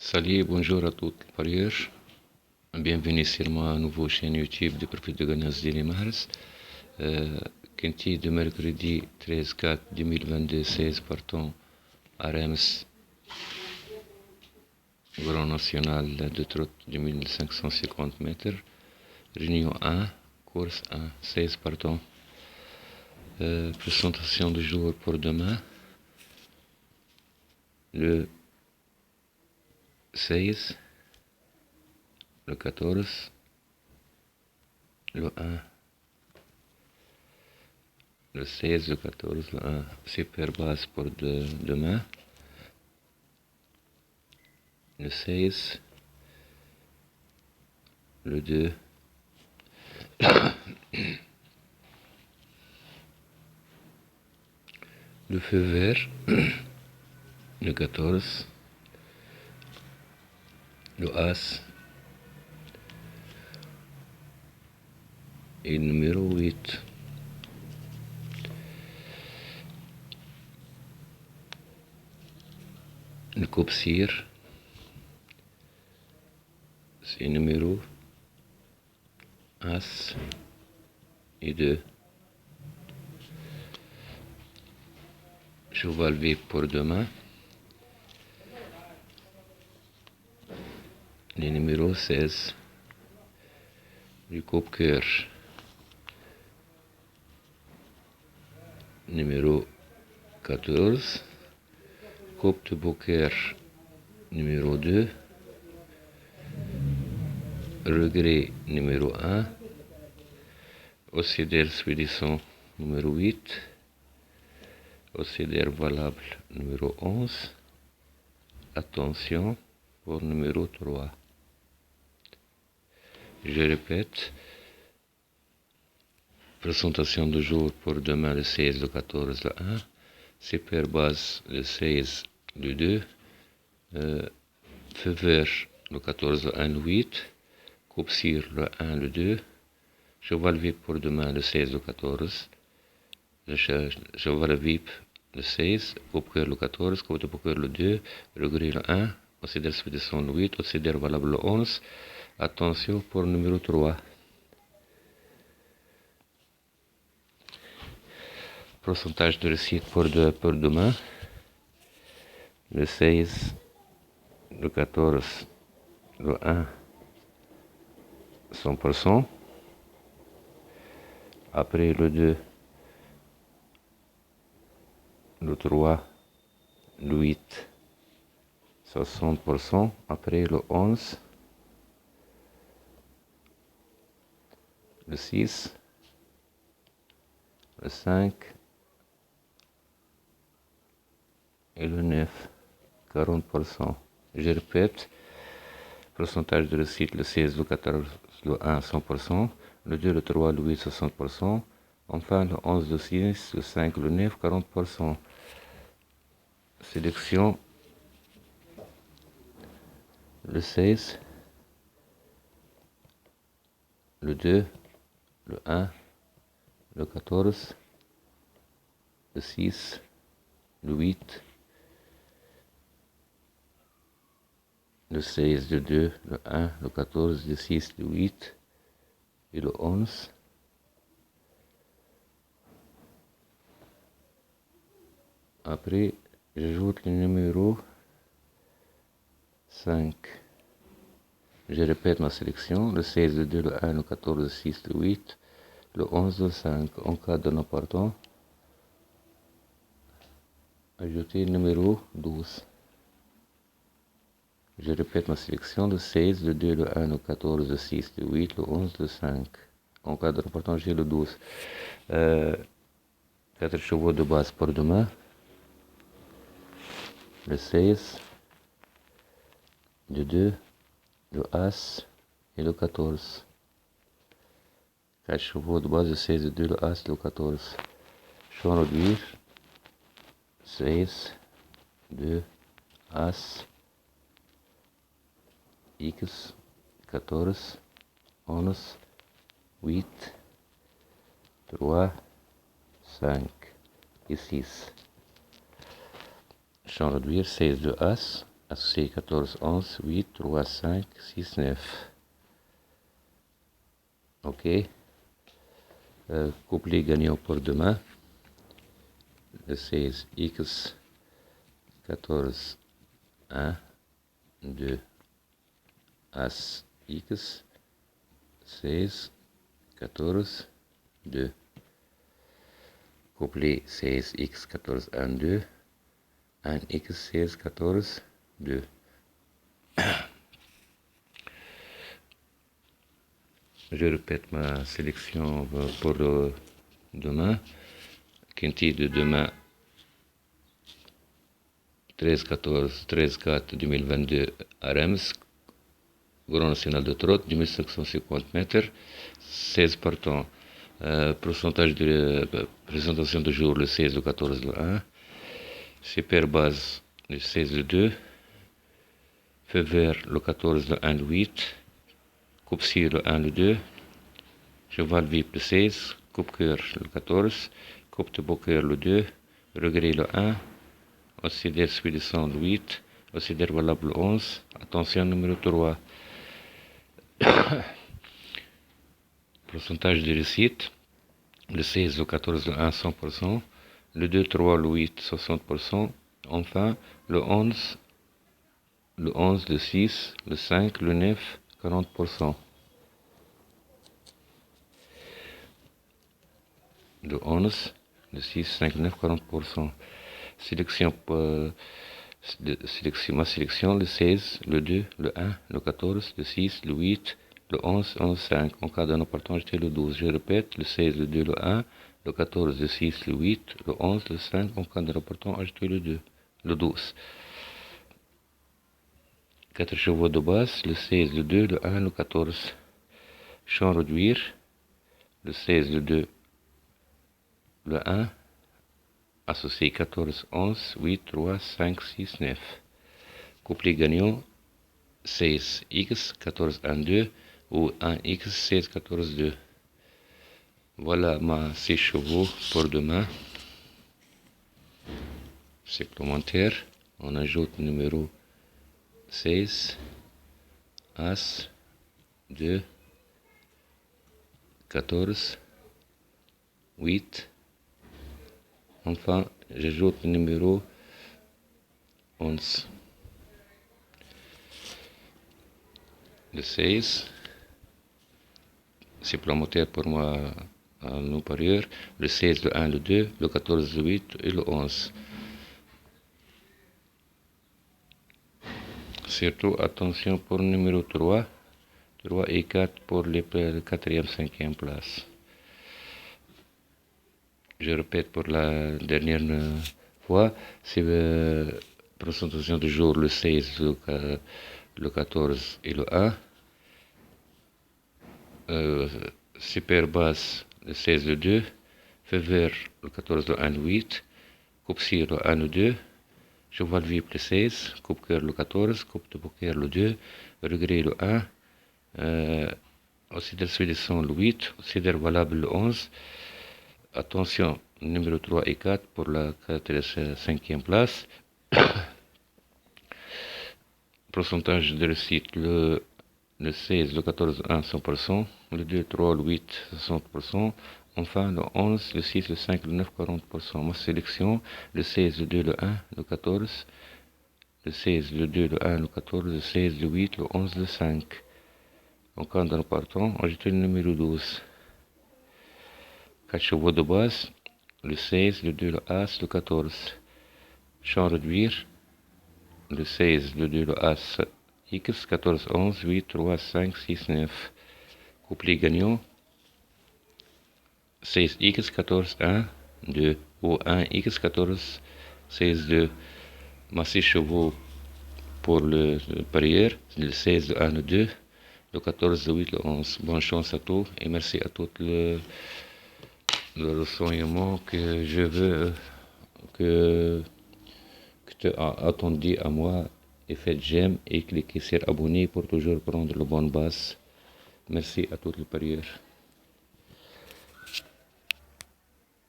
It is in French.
Salut, bonjour à toutes les parieurs. Bienvenue sur ma nouvelle chaîne YouTube de Profit de Gagnance Daily Mahers. Quinty de mercredi 13/4/2022, 16 partants à Reims, Grand National de trotte de 1550 mètres. Réunion 1, course 1, 16 partants. Présentation du jour pour demain. Le 16, le 14, le 1. Le 16, le 14, le 1. Super base pour demain. Le 16, le 2, le feu vert, le 14, le As et le numéro 8. Le Copsir, c'est numéro As et 2. Cheval V pour demain. Le numéro 16. Le Coupe Cœur. Numéro 14. Coupe de Poker numéro 2. Regret numéro 1. Océdaire Expédition numéro 8. Océdaire Valable numéro 11. Attention pour numéro 3. Je répète. Présentation du jour pour demain le 16, le 14, le 1. Super base le 16, le 2. Feu vert le 14, le 1, le 8. Coupe Cire le 1, le 2. Cheval VIP pour demain le 16, le 14. Cheval VIP le 16. Coupe Cœur le 14. Coupe de Poker le 2. Regret le 1. Océdaire Expédition le 8. Océdaire Valable le 11. Attention pour numéro 3. Pourcentage de réussite pour demain. Le 16, le 14, le 1, 100%. Après le 2, le 3, le 8, 60%. Après le 11, le 6, le 5 et le 9, 40%. Je répète, pourcentage de réussite, le 16, le 14, le 1, 100%, le 2, le 3, le 8, 60%, enfin le 11, le 6, le 5, le 9, 40%. Sélection, le 16, le 2, le 1, le 14, le 6, le 8, le 16, le 2, le 1, le 14, le 6, le 8 et le 11. Après, j'ajoute le numéro 5. Je répète ma sélection, le 16, le 2, le 1, le 14, le 6, le 8, le 11, le 5. En cas de non-partant, ajoutez le numéro 12. Je répète ma sélection, le 16, le 2, le 1, le 14, le 6, le 8, le 11, le 5. En cas de non-partant, j'ai le 12. 4 chevaux de base pour demain. Le 16, le 2, le As et le 14. 4 chevaux de base, le 16, le 2, le As, le 14. Champ réduire, 16, 2, As, X, 14, 11, 8, 3, 5 et 6. Champ réduire, 16 de As, associé 14, 11, 8, 3, 5, 6, 9. Ok. Couplet gagnant pour demain. Le 16, X, 14, 1, 2, As, X, 16, 14, 2. Couplet 16, X, 14, 1, 2. 1, X, 16, 14, 2. Je répète ma sélection pour demain. Quintet de demain 13-14, 13-4 2022 à Reims, Grand National de Trotte, 2550 mètres, 16 partants. Pourcentage de présentation de jour le 16, le 14, le 1. Super base le 16, le 2. Feu vert le 14, le 1, le 8. Coupe cire le 1, le 2. Cheval vip le 16. Coupe cœur le 14. Coupe de poker le 2. Regret le 1. Oscillaire suivant le 8. Oscillaire valable le 11. Attention numéro 3. Pourcentage de réussite. Le 16, le 14, le 1, 100%. Le 2, 3, le 8, 60%. Enfin, le 11, le 6, le 5, le 9, 40%. Le 11, le 6, 5, 9, 40%. Ma sélection, le 16, le 2, le 1, le 14, le 6, le 8, le 11, 11, 5. En cas d'un opportun, j'étais le 12. Je répète, le 16, le 2, le 1, le 14, le 6, le 8, le 11, le 5. En cas d'un opportun, ajoutez le 2, le 12. 4 chevaux de base, le 16, le 2, le 1, le 14. Champ réduire, le 16, le 2, le 1. Associé 14, 11, 8, 3, 5, 6, 9. Couplet gagnant 16, X, 14, 1, 2 ou 1, X, 16, 14, 2. Voilà ma 6 chevaux pour demain. Supplémentaire, on ajoute numéro 16, As, 2, 14, 8. Enfin, j'ajoute le numéro 11. Le 16, supplémentaire pour moi, nos parieurs. Le 16, le 1, le 2, le 14, le 8 et le 11. Surtout, attention pour le numéro 3. 3 et 4 pour les 4e, 5e place. Je répète pour la dernière fois, c'est la présentation du jour le 16, le 14 et le 1. Super basse le 16, le 2. Feu vert le 14, le 1, le 8. Coupe cire le 1, le 2. Cheval vip le 16. Coupe cœur le 14. Coupe de poker le 2. Regret le 1. Oscillaire suivant le 8. Oscillaire valable le 11. Attention, numéro 3 et 4 pour la 5e place. Pourcentage de réussite, le 16, le 14, 1, 100%. Le 2, 3, le 8, 60%. Enfin, le 11, le 6, le 5, le 9, 40%. Ma sélection, le 16, le 2, le 1, le 14. Le 16, le 2, le 1, le 14, le 16, le 8, le 11, le 5. En cas d'un partant, ajoutez le numéro 12. 4 chevaux de base, le 16, le 2, le As, le 14. Champ réduire, le 16, le 2, le As, X, 14, 11, 8, 3, 5, 6, 9. Couplet gagnant, 16X, 14, 1, 2, ou 1X, 14, 16, 2. Ma 6 chevaux pour le parieur, le 16, le 1, le 2, le 14, le 8, le 11. Bonne chance à tous et merci à tous le renseignement que je veux que tu as attendu à moi et faites j'aime et cliquez sur abonner pour toujours prendre le bon base. Merci à tous les parieurs.